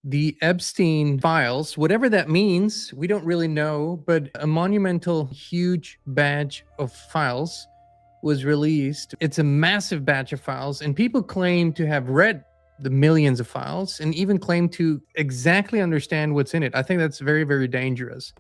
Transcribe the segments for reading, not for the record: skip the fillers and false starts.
The Epstein files, whatever that means, we don't really know, but a monumental, huge batch of files was released. It's a massive batch of files, and people claim to have read the millions of files and even claim to exactly understand what's in it. I think that's very, very dangerous.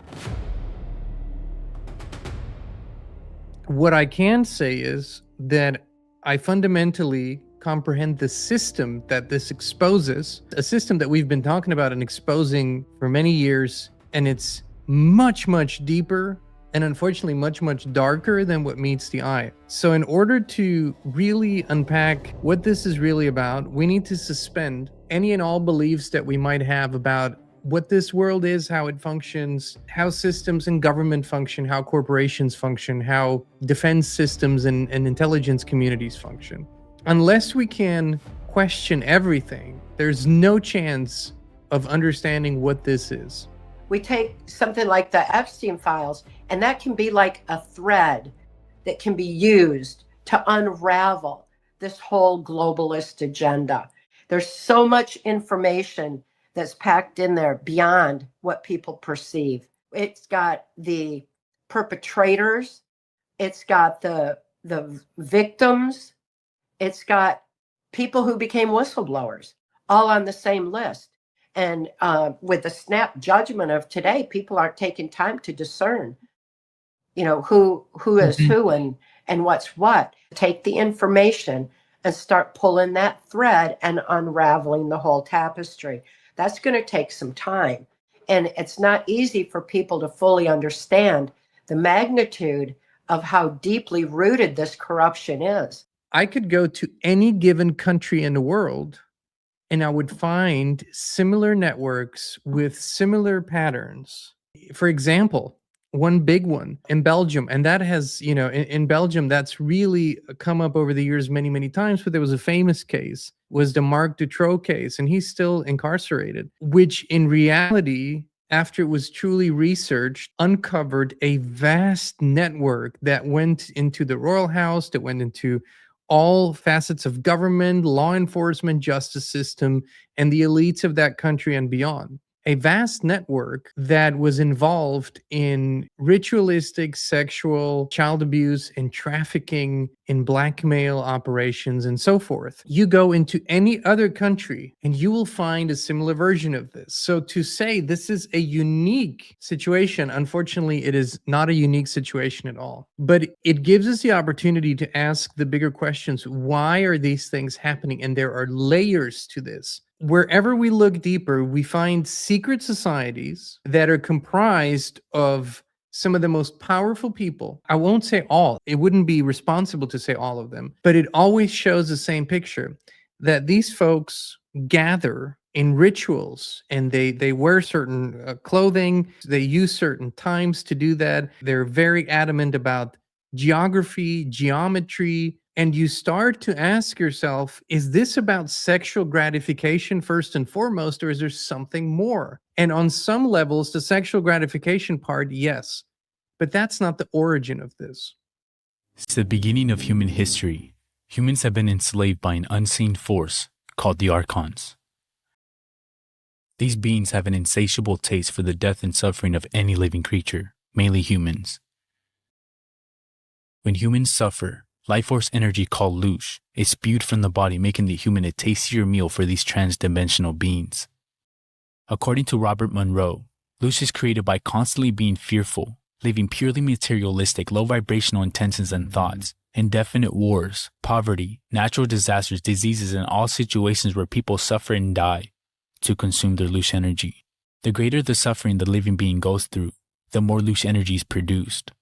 What I can say is that I fundamentally comprehend the system that this exposes, a system that we've been talking about and exposing for many years, and it's much, much deeper and unfortunately much darker than what meets the eye. So in order to really unpack what this is really about, we need to suspend any and all beliefs that we might have about what this world is, how it functions, how systems and government function, how corporations function, how defense systems and intelligence communities function. Unless we can question everything, there's no chance of understanding what this is. We take something like the Epstein files, and that can be like a thread that can be used to unravel this whole globalist agenda. There's so much information that's packed in there beyond what people perceive. It's got the perpetrators, it's got the victims, it's got people who became whistleblowers, all on the same list. And with the snap judgment of today, people aren't taking time to discern, who is who and what's what. Take the information and start pulling that thread and unraveling the whole tapestry. That's going to take some time. And it's not easy for people to fully understand the magnitude of how deeply rooted this corruption is. I could go to any given country in the world and I would find similar networks with similar patterns. For example, one big one in Belgium, and that has, in Belgium, that's really come up over the years many times, but there was a famous case, was the Marc Dutroux case, and he's still incarcerated, which in reality, after it was truly researched, uncovered a vast network that went into the royal house, that went into all facets of government, law enforcement, justice system, and the elites of that country and beyond. A vast network that was involved in ritualistic sexual child abuse and trafficking, in blackmail operations and so forth. You go into any other country and you will find a similar version of this. So to say this is a unique situation, unfortunately, it is not a unique situation at all. But it gives us the opportunity to ask the bigger questions. Why are these things happening? And there are layers to this. Wherever we look deeper, we find secret societies that are comprised of some of the most powerful people. I won't say all. It wouldn't be responsible to say all of them, but it always shows the same picture, that these folks gather in rituals and they wear certain clothing. They use certain times to do that. They're very adamant about geography, geometry. And you start to ask yourself, is this about sexual gratification first and foremost, or is there something more? And on some levels, the sexual gratification part, yes. But that's not the origin of this. Since the beginning of human history, humans have been enslaved by an unseen force called the Archons. These beings have an insatiable taste for the death and suffering of any living creature, mainly humans. When humans suffer, life force energy called loosh is spewed from the body, making the human a tastier meal for these trans-dimensional beings. According to Robert Monroe, loosh is created by constantly being fearful, living purely materialistic, low-vibrational intentions and thoughts, indefinite wars, poverty, natural disasters, diseases, and all situations where people suffer and die to consume their loosh energy. The greater the suffering the living being goes through, the more loosh energy is produced.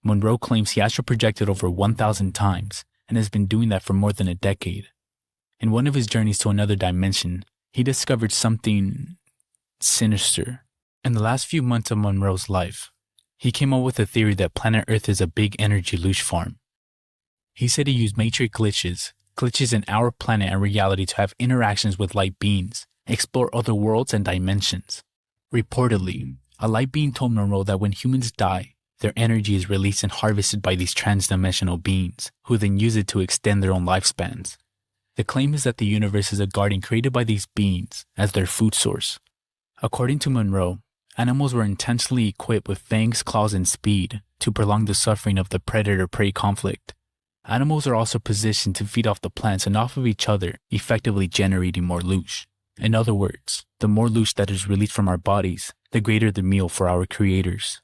Monroe claims he astral projected over 1,000 times and has been doing that for more than a decade. In one of his journeys to another dimension, he discovered something sinister. In the last few months of Monroe's life, he came up with a theory that planet Earth is a big energy loosh farm. He said he used matrix glitches in our planet and reality to have interactions with light beings, explore other worlds and dimensions. Reportedly, a light being told Monroe that when humans die, their energy is released and harvested by these transdimensional beings, who then use it to extend their own lifespans. The claim is that the universe is a garden created by these beings as their food source. According to Monroe, animals were intentionally equipped with fangs, claws, and speed to prolong the suffering of the predator-prey conflict. Animals are also positioned to feed off the plants and off of each other, effectively generating more loosh. In other words, the more loosh that is released from our bodies, the greater the meal for our creators.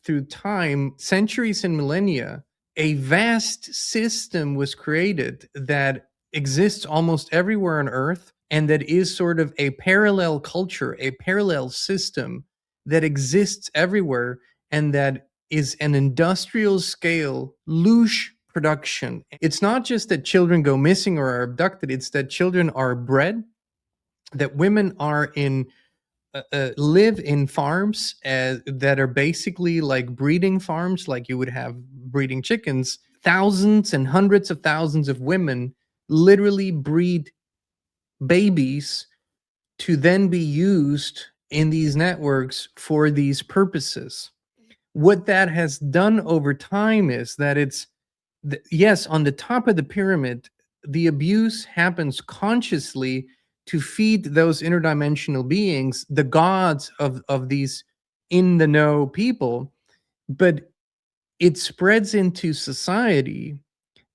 Through time, centuries and millennia, a vast system was created that exists almost everywhere on Earth, and that is sort of a parallel culture, a parallel system that exists everywhere, and that is an industrial scale loosh production. It's not just that children go missing or are abducted, it's that children are bred, that women are in live in farms that are basically like breeding farms, like you would have breeding chickens. Thousands and hundreds of thousands of women literally breed babies to then be used in these networks for these purposes. What that has done over time is that yes, on the top of the pyramid, the abuse happens consciously to feed those interdimensional beings, the gods of these in the know people, but it spreads into society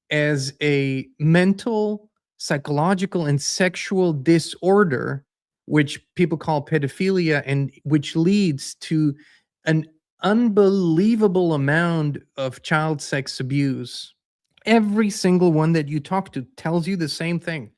as a mental, psychological, and sexual disorder, which people call pedophilia, and which leads to an unbelievable amount of child sex abuse. Every single one that you talk to tells you the same thing.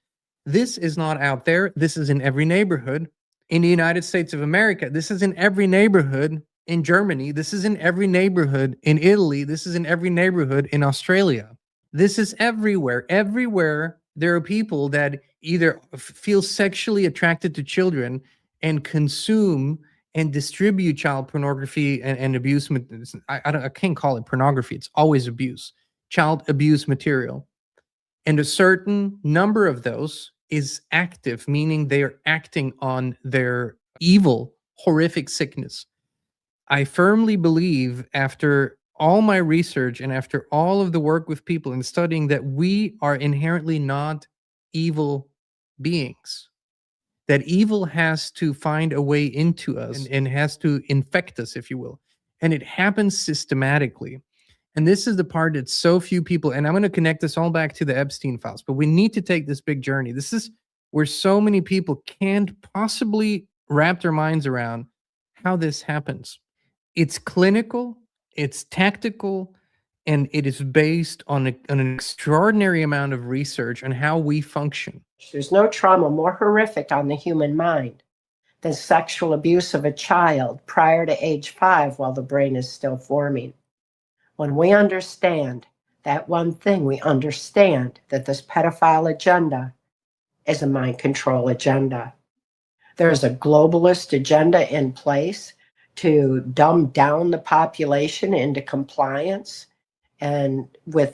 This is not out there. This is in every neighborhood in the United States of America. This is in every neighborhood in Germany. This is in every neighborhood in Italy. This is in every neighborhood in Australia. This is everywhere. Everywhere there are people that either feel sexually attracted to children and consume and distribute child pornography and abuse. I can't call it pornography. It's always abuse, child abuse material. And a certain number of those is active, meaning they are acting on their evil, horrific sickness. I firmly believe, after all my research and after all of the work with people and studying, that we are inherently not evil beings. That evil has to find a way into us and has to infect us, if you will. And it happens systematically. And this is the part that so few people, and I'm going to connect this all back to the Epstein files, but we need to take this big journey. This is where so many people can't possibly wrap their minds around how this happens. It's clinical, it's tactical, and it is based on an extraordinary amount of research on how we function. There's no trauma more horrific on the human mind than sexual abuse of a child prior to age 5 while the brain is still forming. When we understand that one thing, we understand that this pedophile agenda is a mind control agenda. There's a globalist agenda in place to dumb down the population into compliance, and with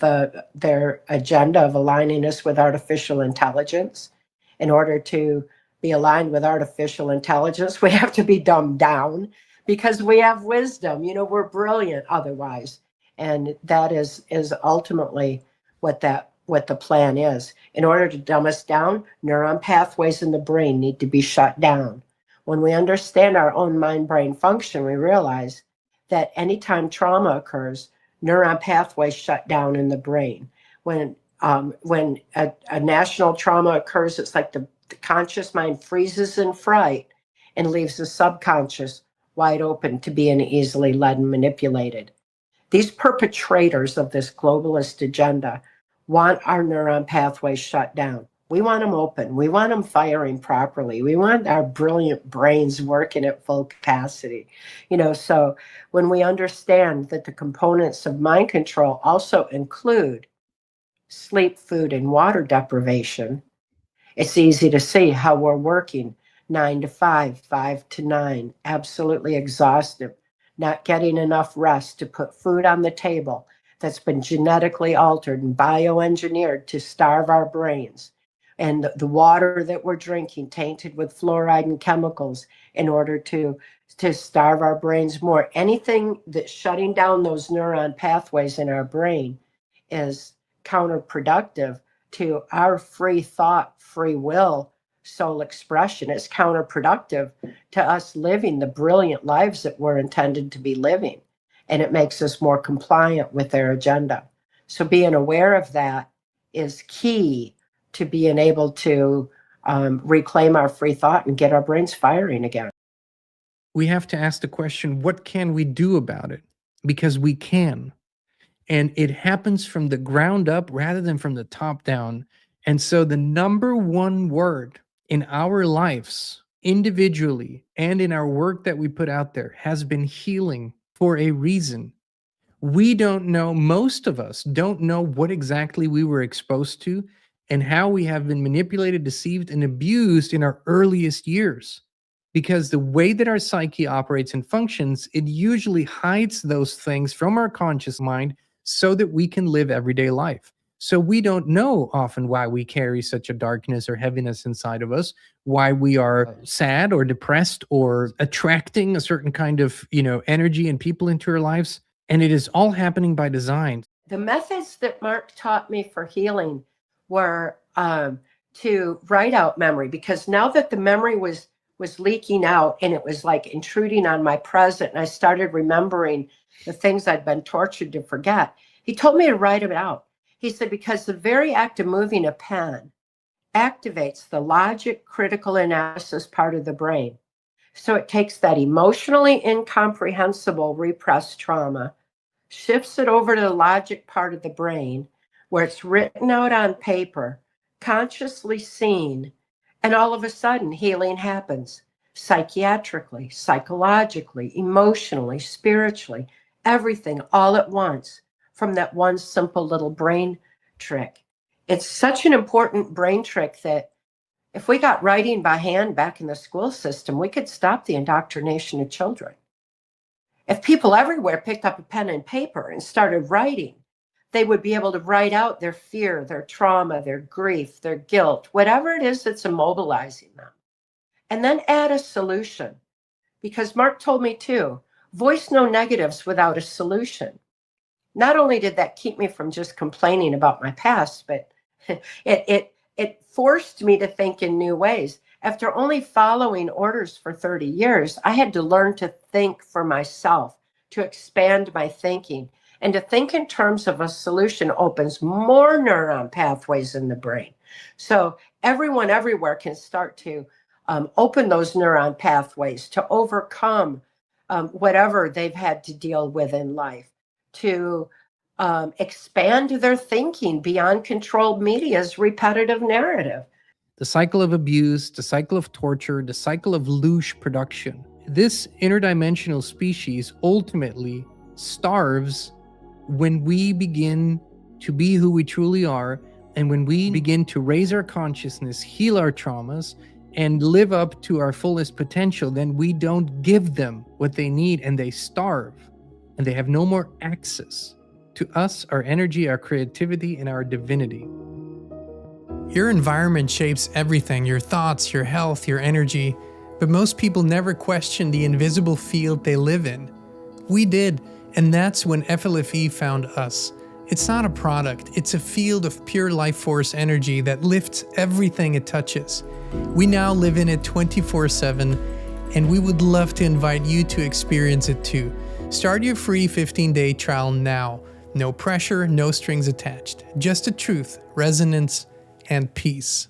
their agenda of aligning us with artificial intelligence. In order to be aligned with artificial intelligence, we have to be dumbed down because we have wisdom. We're brilliant otherwise. And that is ultimately what the plan is. In order to dumb us down, neuron pathways in the brain need to be shut down. When we understand our own mind-brain function, we realize that anytime trauma occurs, neuron pathways shut down in the brain. When a national trauma occurs, it's like the conscious mind freezes in fright and leaves the subconscious wide open to being easily led and manipulated. These perpetrators of this globalist agenda want our neuron pathways shut down. We want them open. We want them firing properly. We want our brilliant brains working at full capacity. So when we understand that the components of mind control also include sleep, food, and water deprivation, it's easy to see how we're working 9 to 5, 5 to 9, absolutely exhausted, not getting enough rest to put food on the table that's been genetically altered and bioengineered to starve our brains. And the water that we're drinking tainted with fluoride and chemicals in order to starve our brains more. Anything that's shutting down those neuron pathways in our brain is counterproductive to our free thought, free will, soul expression. It's counterproductive to us living the brilliant lives that we're intended to be living. And it makes us more compliant with their agenda. So being aware of that is key to being able to reclaim our free thought and get our brains firing again. We have to ask the question, what can we do about it? Because we can. And it happens from the ground up rather than from the top down. And so the number one word in our lives, individually and in our work that we put out there, has been healing for a reason. We don't know, most of us don't know what exactly we were exposed to and how we have been manipulated, deceived, and abused in our earliest years. Because the way that our psyche operates and functions, it usually hides those things from our conscious mind so that we can live everyday life. So we don't know often why we carry such a darkness or heaviness inside of us, why we are sad or depressed or attracting a certain kind of, energy and people into our lives. And it is all happening by design. The methods that Mark taught me for healing were to write out memory, because now that the memory was leaking out and it was like intruding on my present, and I started remembering the things I'd been tortured to forget, he told me to write it out. He said, because the very act of moving a pen activates the logic, critical analysis part of the brain. So it takes that emotionally incomprehensible repressed trauma, shifts it over to the logic part of the brain where it's written out on paper, consciously seen, and all of a sudden healing happens psychiatrically, psychologically, emotionally, spiritually, everything all at once from that one simple little brain trick. It's such an important brain trick that if we got writing by hand back in the school system, we could stop the indoctrination of children. If people everywhere picked up a pen and paper and started writing, they would be able to write out their fear, their trauma, their grief, their guilt, whatever it is that's immobilizing them. And then add a solution. Because Mark told me too, voice no negatives without a solution. Not only did that keep me from just complaining about my past, but it forced me to think in new ways. After only following orders for 30 years, I had to learn to think for myself, to expand my thinking. And to think in terms of a solution opens more neuron pathways in the brain. So everyone everywhere can start to open those neuron pathways to overcome whatever they've had to deal with in life, to expand their thinking beyond controlled media's repetitive narrative. The cycle of abuse, the cycle of torture, the cycle of loosh production. This interdimensional species ultimately starves when we begin to be who we truly are, and when we begin to raise our consciousness, heal our traumas, and live up to our fullest potential, then we don't give them what they need and they starve, and they have no more access to us, our energy, our creativity, and our divinity. Your environment shapes everything, your thoughts, your health, your energy, but most people never question the invisible field they live in. We did, and that's when FLFE found us. It's not a product, it's a field of pure life force energy that lifts everything it touches. We now live in it 24/7, and we would love to invite you to experience it too. Start your free 15-day trial now. No pressure, no strings attached. Just the truth, resonance, and peace.